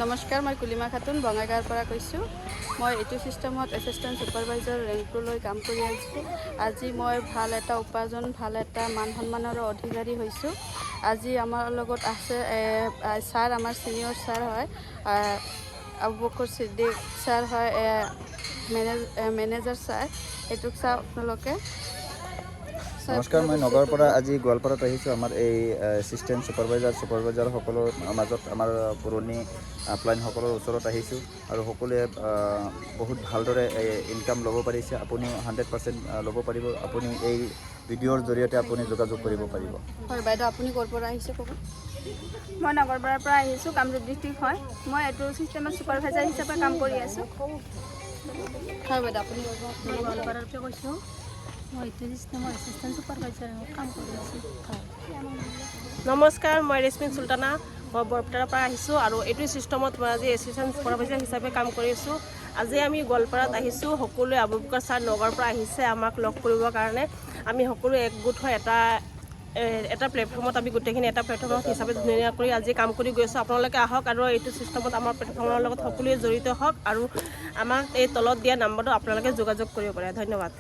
নমস্কাৰ, মই কুলিমা খাতুন বঙাইগাঁৱৰ পৰা কৈছোঁ। মই এইটো ছিষ্টেমত এছিষ্টেণ্ট ছুপাৰভাইজাৰ ৰেংকটো লৈ কাম কৰি আছোঁ। আজি মই ভাল এটা উপাৰ্জন, ভাল এটা মান সন্মানৰ অধিকাৰী হৈছোঁ। আজি আমাৰ লগত আছে ছাৰ, আমাৰ ছিনিয়ৰ ছাৰ হয়, আবু বকৰ ছিদ্দিক ছাৰ হয়, মেনেজাৰ ছাৰ। এইটোক চাওঁ আপোনালোকে। নমস্কাৰ, মই নগৰৰ পৰা আজি গোৱালপাৰাত আহিছোঁ। আমাৰ এই এছিষ্টেণ্ট ছুপাৰভাইজাৰসকলৰ মাজত আমাৰ পুৰণি আপলাইনসকলৰ ওচৰত আহিছোঁ আৰু সকলোৱে বহুত ভালদৰে ইনকাম ল'ব পাৰিছে। আপুনিও 100% ল'ব পাৰিব। আপুনি এই ভিডিঅ'ৰ জৰিয়তে আপুনি যোগাযোগ কৰিব পাৰিব। হয় বাইদেউ, আপুনি ক'ৰ পৰা আহিছে ক'ব? মই নগৰপাৰাৰ পৰা আহিছোঁ, কামৰূপ ডিষ্ট্ৰিক্ট হয়। মই এইটো ছিষ্টেমত ছুপাৰভাইজাৰ হিচাপে কাম কৰি আছোঁ। হয় বাইদেউ, আপুনি মই গোৱালপাৰাৰ পৰা কৈছোঁ। মই এইটো ছিষ্টেমৰ এছিষ্টেণ্ট ছুপাৰভাইজাৰত কাম কৰি আছোঁ। নমস্কাৰ, মই ৰেছমিন চুলতানা, মই বৰপেটাৰ পৰা আহিছোঁ আৰু এইটো ছিষ্টেমত মই আজি এছিষ্টেণ্ট ছুপাৰভাইজাৰ হিচাপে কাম কৰি আছোঁ। আজি আমি গোৱালপাৰাত আহিছোঁ, সকলোৱে আবু বকৰ ছাৰ নগৰৰ পৰা আহিছে আমাক লগ কৰিবৰ কাৰণে। আমি সকলোৱে একগোট হৈ এটা প্লেটফৰ্মত আমি গোটেইখিনি এটা প্লেটফৰ্মত হিচাপে ধুনীয়া কৰি আজি কাম কৰি গৈ আছোঁ। আপোনালোকে আহক আৰু এইটো ছিষ্টেমত আমাৰ প্লেটফৰ্মৰ লগত সকলোৱে জড়িত হওক আৰু আমাক এই তলত দিয়া নাম্বাৰটো আপোনালোকে যোগাযোগ কৰিব পাৰে। ধন্যবাদ।